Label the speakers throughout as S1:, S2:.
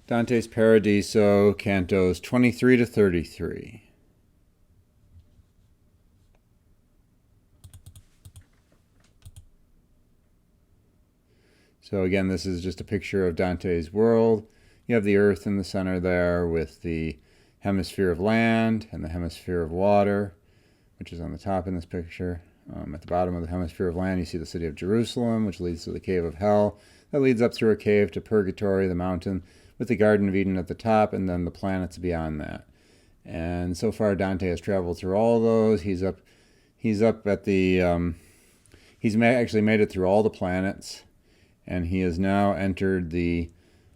S1: Dante's Paradiso Cantos 23 to 33. So again, this is just a picture of Dante's world. You have the earth in the center there with the hemisphere of land and the hemisphere of water, which is on the top in this picture. At the bottom of the hemisphere of land, you see the city of Jerusalem, which leads to the cave of hell. That leads up through a cave to purgatory, the mountain, with the Garden of Eden at the top, and then the planets beyond that. And so far, Dante has traveled through all those. He's up at the. Actually made it through all the planets, and he has now entered the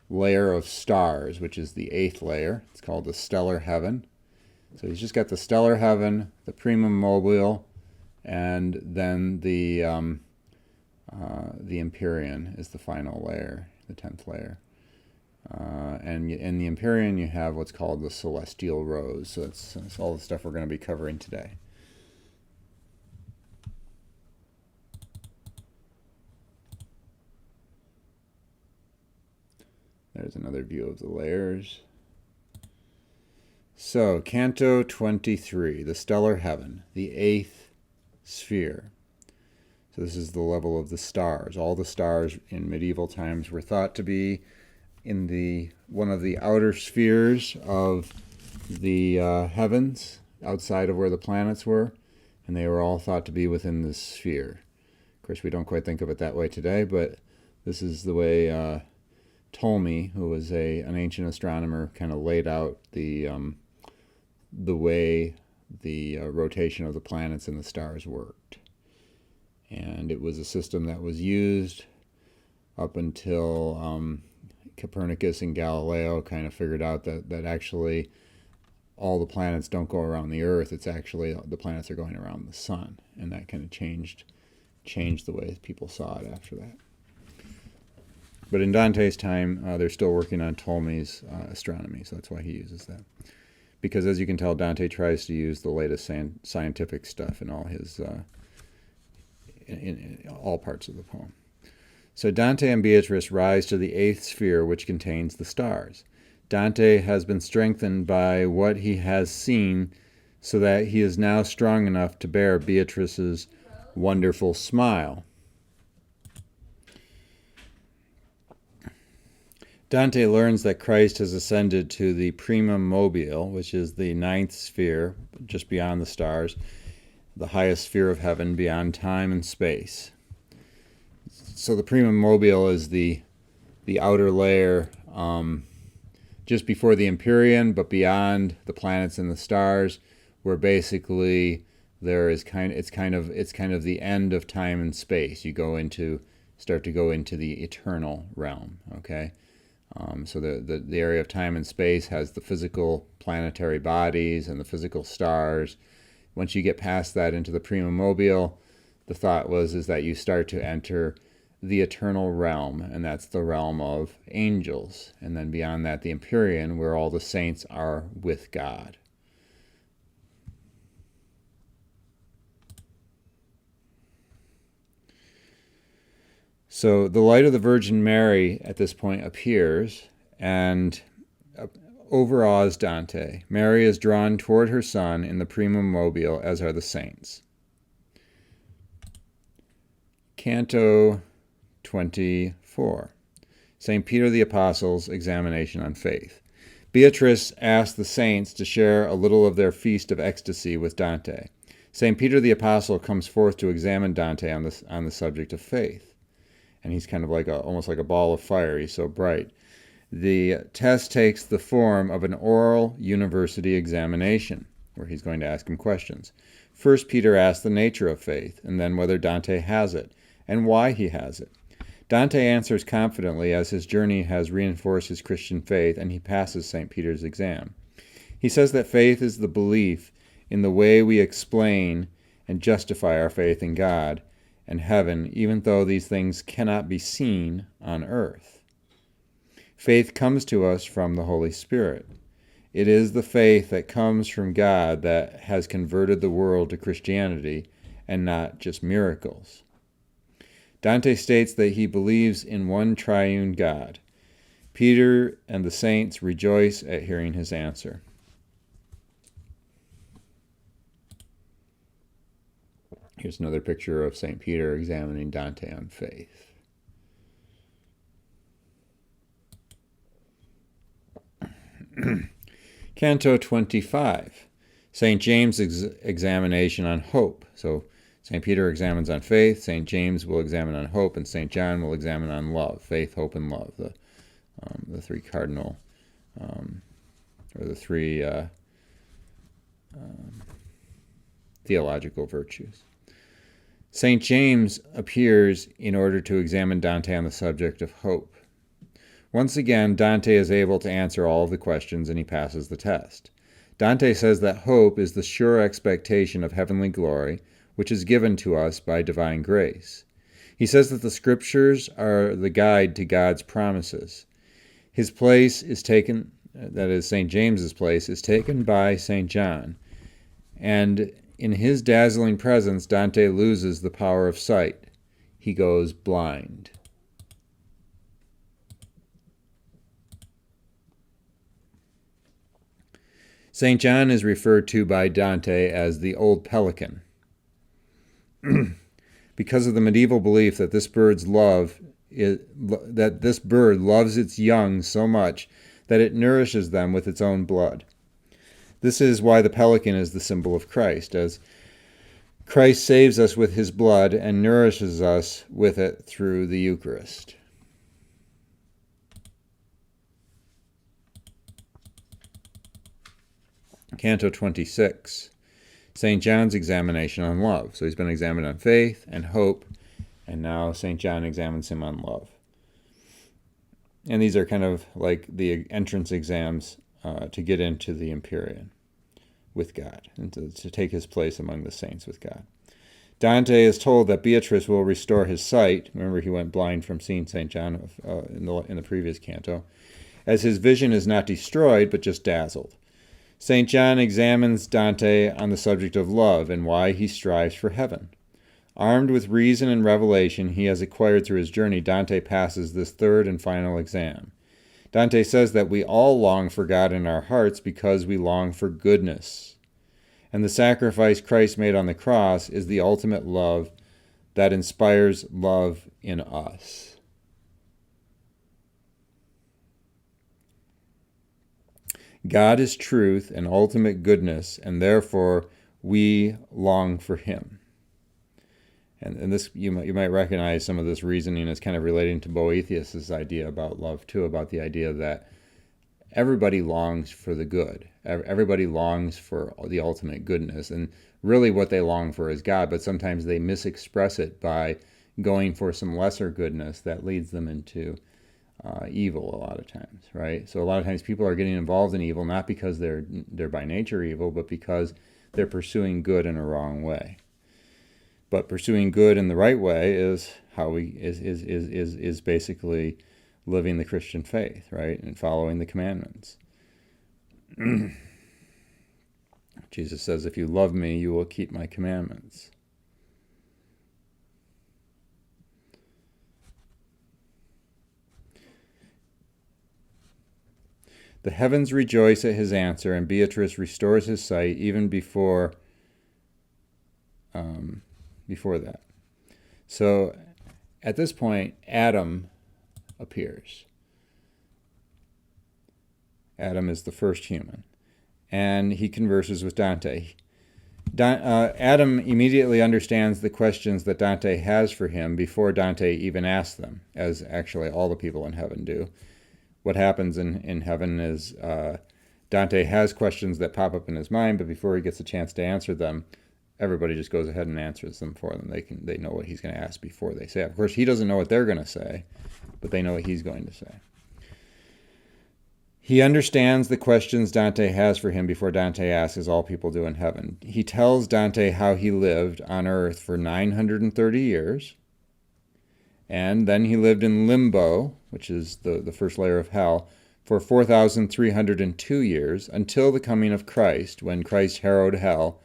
S1: layer of stars, which is the 8th layer. It's called the stellar heaven. So he's just got the stellar heaven, the primum mobile, and then the Empyrean is the final layer, the 10th layer. And in the Empyrean, you have what's called the celestial rose. So that's all the stuff we're going to be covering today. There's another view of the layers. So, Canto 23, the stellar heaven, the 8th sphere. So this is the level of the stars. All the stars in medieval times were thought to be in one of the outer spheres of the heavens, outside of where the planets were, and they were all thought to be within this sphere. Of course, we don't quite think of it that way today, but this is the way Ptolemy, who was an ancient astronomer, kind of laid out the way the rotation of the planets and the stars worked. And it was a system that was used up until Copernicus and Galileo kind of figured out that actually all the planets don't go around the Earth. It's actually the planets are going around the sun. And that kind of changed the way people saw it after that. But in Dante's time, they're still working on Ptolemy's astronomy, so that's why he uses that. Because as you can tell, Dante tries to use the latest scientific stuff in all his in all parts of the poem. So Dante and Beatrice rise to the 8th sphere, which contains the stars. Dante has been strengthened by what he has seen, so that he is now strong enough to bear Beatrice's wonderful smile. Dante learns that Christ has ascended to the primum mobile, which is the 9th sphere, just beyond the stars, the highest sphere of heaven beyond time and space. So the primum mobile is the outer layer just before the Empyrean, but beyond the planets and the stars, where basically it's kind of the end of time and space. You start to go into the eternal realm. Okay. So the area of time and space has the physical planetary bodies and the physical stars. Once you get past that into the primum mobile, the thought is that you start to enter the eternal realm, and that's the realm of angels. And then beyond that, the Empyrean, where all the saints are with God. So the light of the Virgin Mary at this point appears and overawes Dante. Mary is drawn toward her son in the primum mobile, as are the saints. Canto 24. St. Peter the Apostle's examination on faith. Beatrice asked the saints to share a little of their feast of ecstasy with Dante. St. Peter the Apostle comes forth to examine Dante on the subject of faith. And he's kind of almost like a ball of fire. He's so bright. The test takes the form of an oral university examination, where he's going to ask him questions. First, Peter asks the nature of faith, and then whether Dante has it, and why he has it. Dante answers confidently, as his journey has reinforced his Christian faith, and he passes St. Peter's exam. He says that faith is the belief in the way we explain and justify our faith in God and heaven, even though these things cannot be seen on earth. Faith comes to us from the Holy Spirit. It is the faith that comes from God that has converted the world to Christianity, and not just miracles. Dante states that he believes in one triune God. Peter and the saints rejoice at hearing his answer. Here's another picture of St. Peter examining Dante on faith. Canto 25, St. James' examination on hope. So St. Peter examines on faith, St. James will examine on hope, and St. John will examine on love, faith, hope, and love, the three cardinal, or the three theological virtues. St. James appears in order to examine Dante on the subject of hope. Once again, Dante is able to answer all of the questions and he passes the test. Dante says that hope is the sure expectation of heavenly glory, which is given to us by divine grace. He says that the scriptures are the guide to God's promises. His place is taken, that is, St. James's place, is taken by St. John, and in his dazzling presence, Dante loses the power of sight. He goes blind. St. John is referred to by Dante as the old pelican. Because of the medieval belief that this bird loves its young so much that it nourishes them with its own blood. This is why the pelican is the symbol of Christ, as Christ saves us with his blood and nourishes us with it through the Eucharist. Canto 26, St. John's examination on love. So he's been examined on faith and hope, and now St. John examines him on love. And these are kind of like the entrance exams to get into the Empyrean with God, and to take his place among the saints with God. Dante is told that Beatrice will restore his sight. Remember, he went blind from seeing St. John in the previous canto, as his vision is not destroyed, but just dazzled. St. John examines Dante on the subject of love and why he strives for heaven. Armed with reason and revelation he has acquired through his journey, Dante passes this third and final exam. Dante says that we all long for God in our hearts because we long for goodness. And the sacrifice Christ made on the cross is the ultimate love that inspires love in us. God is truth and ultimate goodness, and therefore we long for him. And this, you might recognize some of this reasoning as kind of relating to Boethius' idea about love too, about the idea that everybody longs for the good. Everybody longs for the ultimate goodness, and really what they long for is God, but sometimes they misexpress it by going for some lesser goodness that leads them into evil a lot of times, right? So a lot of times people are getting involved in evil not because they're by nature evil, but because they're pursuing good in a wrong way. But pursuing good in the right way is how is basically living the Christian faith, right? And following the commandments. Jesus says, if you love me, you will keep my commandments. The heavens rejoice at his answer, and Beatrice restores his sight even before that. So at this point, Adam appears. Adam is the first human, and he converses with Dante. Adam immediately understands the questions that Dante has for him before Dante even asks them, as actually all the people in heaven do. What happens in heaven is Dante has questions that pop up in his mind, but before he gets a chance to answer them, everybody just goes ahead and answers them for them. They know what he's going to ask before they say it. Of course, he doesn't know what they're going to say, but they know what he's going to say. He understands the questions Dante has for him before Dante asks, as all people do in heaven. He tells Dante how he lived on earth for 930 years, and then he lived in limbo, which is the first layer of hell, for 4,302 years, until the coming of Christ, when Christ harrowed hell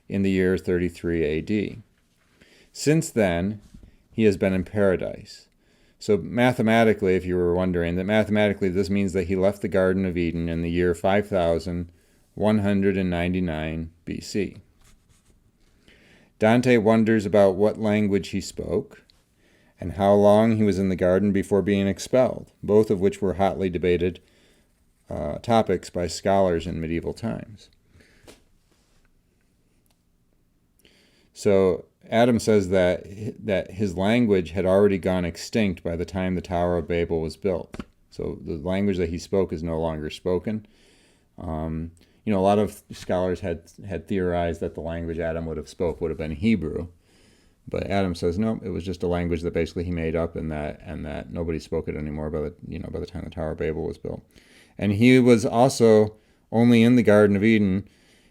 S1: in the year 33 AD. Since then, he has been in paradise. So mathematically, if you were wondering, that mathematically this means that he left the Garden of Eden in the year 5199 BC. Dante wonders about what language he spoke and how long he was in the garden before being expelled, both of which were hotly debated topics by scholars in medieval times. So Adam says that his language had already gone extinct by the time the Tower of Babel was built. So the language that he spoke is no longer spoken. A lot of scholars had theorized that the language Adam would have spoke would have been Hebrew, but Adam says no, it was just a language that basically he made up, and that nobody spoke it anymore by the time the Tower of Babel was built. And he was also only in the Garden of Eden.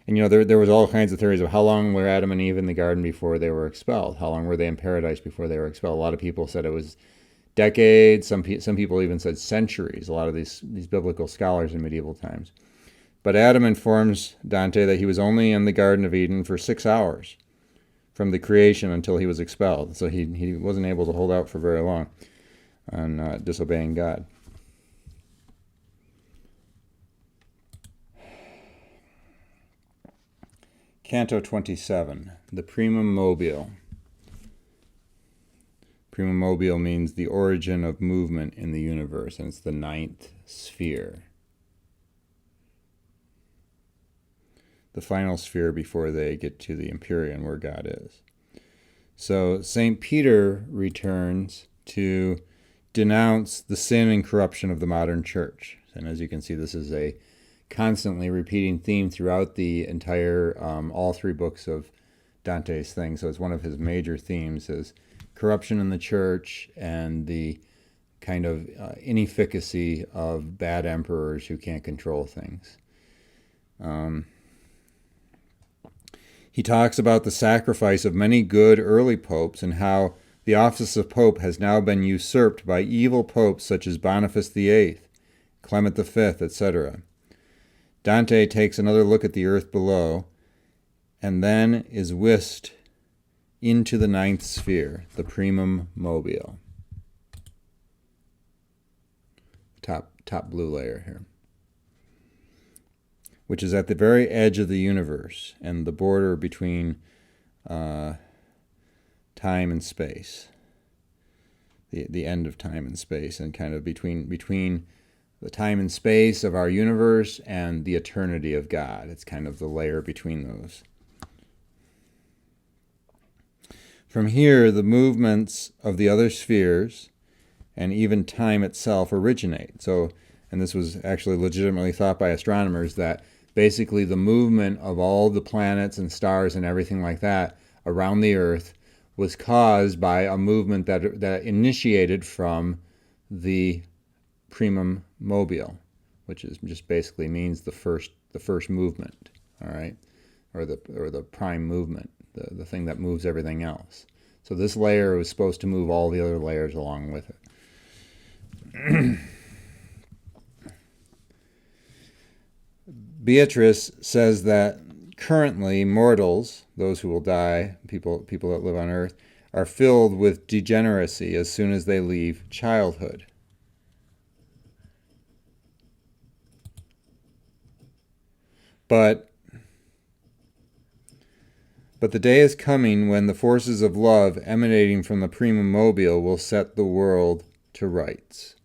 S1: And, there was all kinds of theories of how long were Adam and Eve in the garden before they were expelled? How long were they in paradise before they were expelled? A lot of people said it was decades. Some people even said centuries, a lot of these biblical scholars in medieval times. But Adam informs Dante that he was only in the Garden of Eden for 6 hours from the creation until he was expelled. So he wasn't able to hold out for very long on disobeying God. Canto 27, the Primum Mobile. Primum Mobile means the origin of movement in the universe, and it's the 9th sphere. The final sphere before they get to the Empyrean, where God is. So St. Peter returns to denounce the sin and corruption of the modern church. And as you can see, this is a constantly repeating theme throughout the entire, all 3 books of Dante's thing. So it's one of his major themes is corruption in the church and the kind of inefficacy of bad emperors who can't control things. He talks about the sacrifice of many good early popes and how the office of pope has now been usurped by evil popes such as Boniface VIII, Clement V, etc. Dante takes another look at the earth below and then is whisked into the 9th sphere, the Primum Mobile. Top blue layer here, which is at the very edge of the universe and the border between time and space, the end of time and space, and kind of between the time and space of our universe and the eternity of God. It's kind of the layer between those. From here, the movements of the other spheres and even time itself originate. So, and this was actually legitimately thought by astronomers, that basically the movement of all the planets and stars and everything like that around the Earth was caused by a movement that initiated from the Primum Mobile, which is just basically means the first movement, all right, or the prime movement, the thing that moves everything else. So this layer was supposed to move all the other layers along with it. Beatrice says that currently mortals, those who will die, people that live on earth, are filled with degeneracy as soon as they leave childhood. But the day is coming when the forces of love emanating from the Primum Mobile will set the world to rights.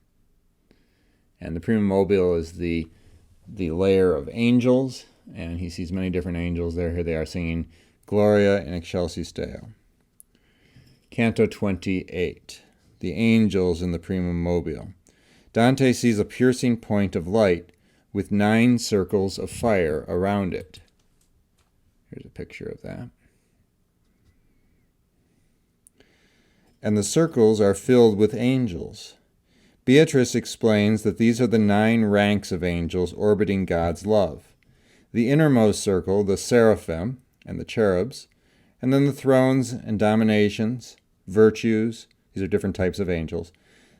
S1: And the Primum Mobile is the layer of angels, and he sees many different angels there. Here they are singing Gloria in Excelsis Deo. Canto 28, the angels in the Primum Mobile. Dante sees a piercing point of light with 9 circles of fire around it. Here's a picture of that. And the circles are filled with angels. Beatrice explains that these are the 9 ranks of angels orbiting God's love. The innermost circle, the seraphim and the cherubs, and then the thrones and dominations, virtues, these are different types of angels,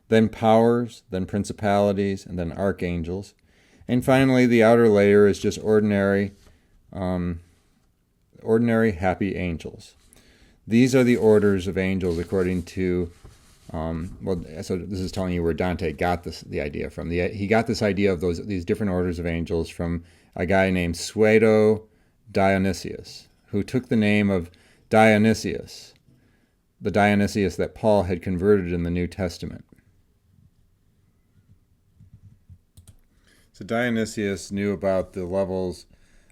S1: then powers, then principalities, and then archangels. And finally, the outer layer is just ordinary happy angels. These are the orders of angels according to So this is telling you where Dante got the idea from. He got this idea of these different orders of angels from a guy named Suedo Dionysius, who took the name of Dionysius, the Dionysius that Paul had converted in the New Testament. So Dionysius knew about the levels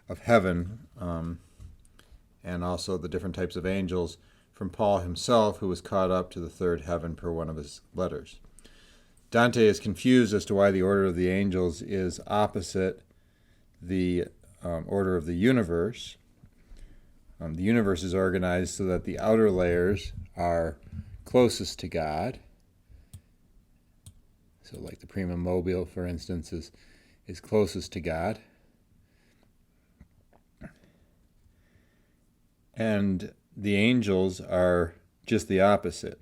S1: of heaven and also the different types of angels from Paul himself, who was caught up to the third heaven per one of his letters. Dante is confused as to why the order of the angels is opposite the order of the universe. The universe is organized so that the outer layers are closest to God. So like the prima mobile, for instance, is closest to God. And the angels are just the opposite.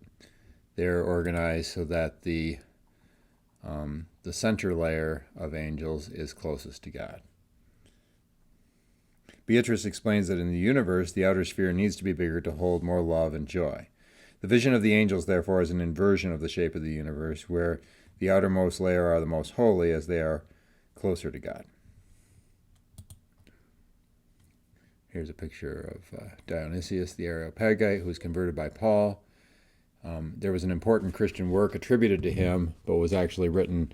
S1: They're organized so that the center layer of angels is closest to God. Beatrice explains that in the universe, the outer sphere needs to be bigger to hold more love and joy. The vision of the angels, therefore, is an inversion of the shape of the universe, where the outermost layer are the most holy as they are closer to God. Here's a picture of Dionysius the Areopagite, who was converted by Paul. There was an important Christian work attributed to him, but was actually written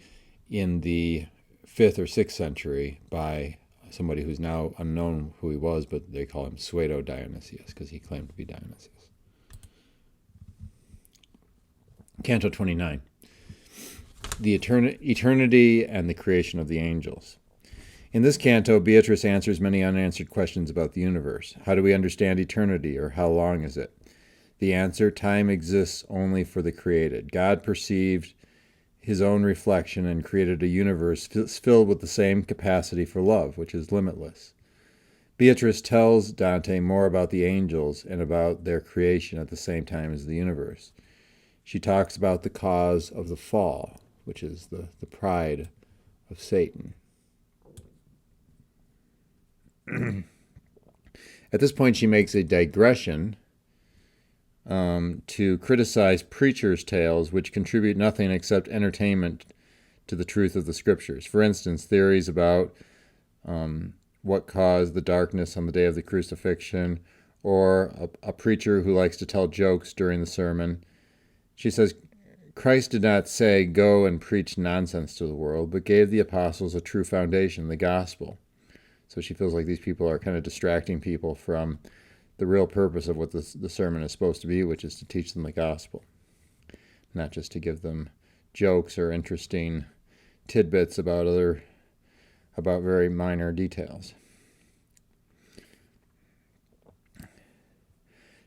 S1: in the 5th or 6th century by somebody who's now unknown who he was, but they call him Pseudo Dionysius because he claimed to be Dionysius. Canto 29. The eternity and the creation of the angels. In this canto, Beatrice answers many unanswered questions about the universe. How do we understand eternity, or how long is it? The answer, time exists only for the created. God perceived his own reflection and created a universe filled with the same capacity for love, which is limitless. Beatrice tells Dante more about the angels and about their creation at the same time as the universe. She talks about the cause of the fall, which is the pride of Satan. At this point, she makes a digression to criticize preachers' tales, which contribute nothing except entertainment to the truth of the scriptures. For instance, theories about what caused the darkness on the day of the crucifixion, or a preacher who likes to tell jokes during the sermon. She says, Christ did not say, go and preach nonsense to the world, but gave the apostles a true foundation, the gospel. So she feels like these people are kind of distracting people from the real purpose of what the sermon is supposed to be, which is to teach them the gospel, not just to give them jokes or interesting tidbits about very minor details.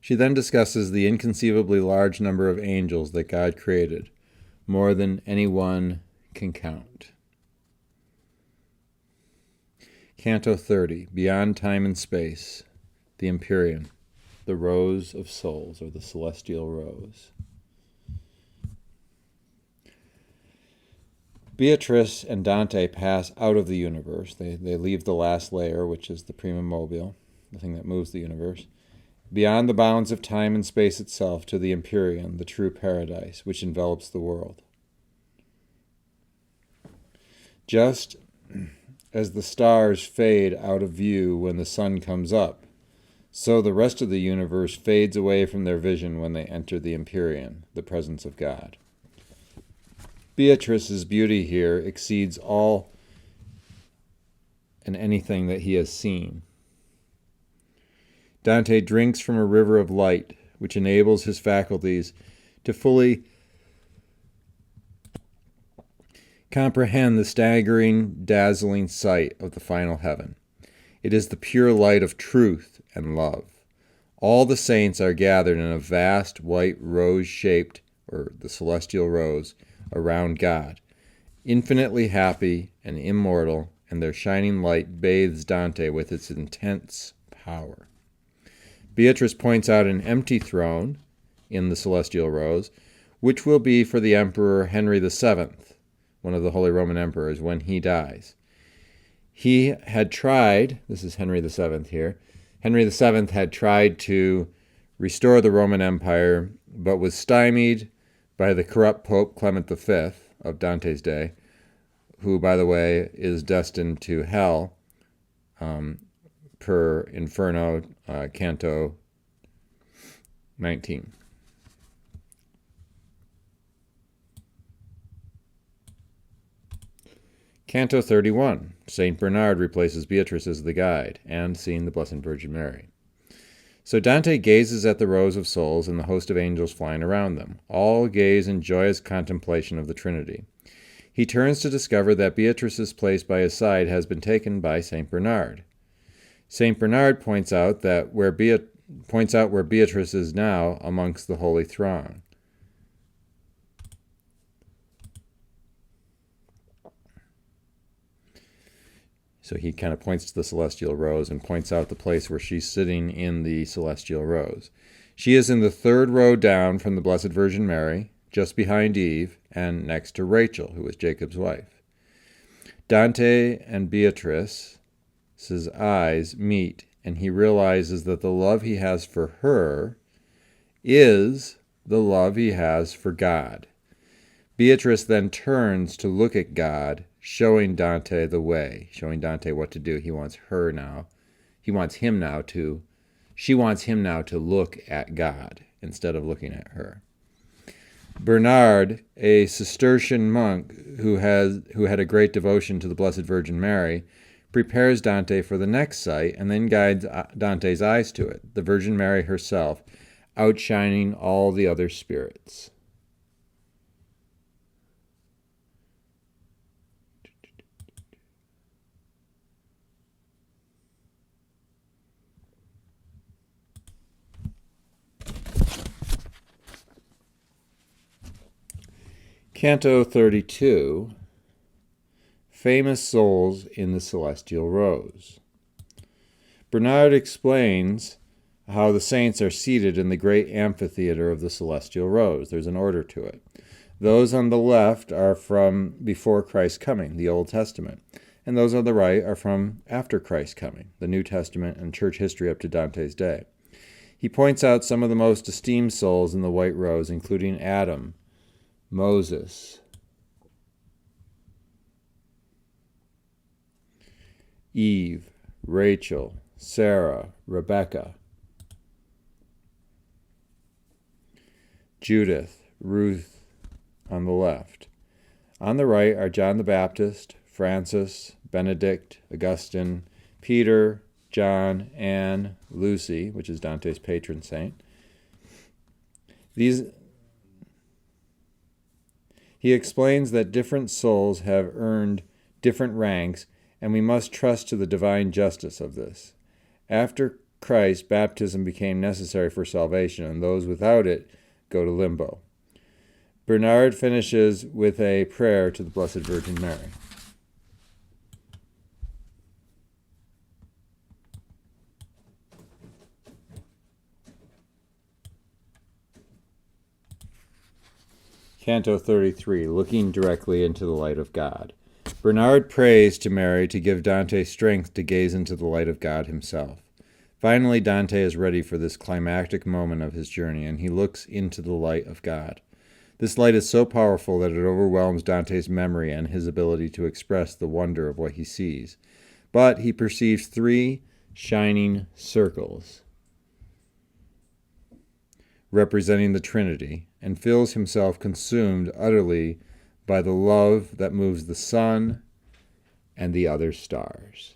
S1: She then discusses the inconceivably large number of angels that God created, more than anyone can count. Canto 30, Beyond Time and Space, the Empyrean, the Rose of Souls, or the Celestial Rose. Beatrice and Dante pass out of the universe. They leave the last layer, which is the prima mobile, the thing that moves the universe, beyond the bounds of time and space itself to the Empyrean, the true paradise, which envelops the world. Just as the stars fade out of view when the sun comes up, so the rest of the universe fades away from their vision when they enter the Empyrean, the presence of God. Beatrice's beauty here exceeds all and anything that he has seen. Dante drinks from a river of light, which enables his faculties to fully comprehend the staggering, dazzling sight of the final heaven. It is the pure light of truth and love. All the saints are gathered in a vast white rose-shaped, or the celestial rose, around God, infinitely happy and immortal, and their shining light bathes Dante with its intense power. Beatrice points out an empty throne in the celestial rose, which will be for the Emperor Henry VII, one of the Holy Roman Emperors, when he dies. He had tried, this is Henry VII here, Henry VII had tried to restore the Roman Empire, but was stymied by the corrupt Pope Clement V of Dante's day, who, by the way, is destined to hell per Inferno, Canto 19. Canto 31. Saint Bernard replaces Beatrice as the guide, and seeing the Blessed Virgin Mary. So Dante gazes at the rows of souls and the host of angels flying around them. All gaze in joyous contemplation of the Trinity. He turns to discover that Beatrice's place by his side has been taken by Saint Bernard. Saint Bernard points out where Beatrice is now amongst the holy throng. So he kind of points to the celestial rows and points out the place where she's sitting in the celestial rows. She is in the third row down from the Blessed Virgin Mary, just behind Eve, and next to Rachel, who was Jacob's wife. Dante and Beatrice's eyes meet, and he realizes that the love he has for her is the love he has for God. Beatrice then turns to look at God, showing Dante the way, showing Dante what to do. She wants him now to look at God instead of looking at her. Bernard, a Cistercian monk who had a great devotion to the Blessed Virgin Mary, prepares Dante for the next sight and then guides Dante's eyes to it, the Virgin Mary herself, outshining all the other spirits. Canto 32, Famous Souls in the Celestial Rows. Bernard explains how the saints are seated in the great amphitheater of the celestial rows. There's an order to it. Those on the left are from before Christ's coming, the Old Testament, and those on the right are from after Christ's coming, the New Testament and church history up to Dante's day. He points out some of the most esteemed souls in the white rows, including Adam, Moses, Eve, Rachel, Sarah, Rebecca, Judith, Ruth on the left. On the right are John the Baptist, Francis, Benedict, Augustine, Peter, John, Anne, Lucy, which is Dante's patron saint. He explains that different souls have earned different ranks, and we must trust to the divine justice of this. After Christ, baptism became necessary for salvation, and those without it go to limbo. Bernard finishes with a prayer to the Blessed Virgin Mary. Canto 33, Looking Directly into the Light of God. Bernard prays to Mary to give Dante strength to gaze into the light of God himself. Finally, Dante is ready for this climactic moment of his journey, and he looks into the light of God. This light is so powerful that it overwhelms Dante's memory and his ability to express the wonder of what he sees. But he perceives 3 shining circles representing the Trinity, and feels himself consumed utterly by the love that moves the sun and the other stars.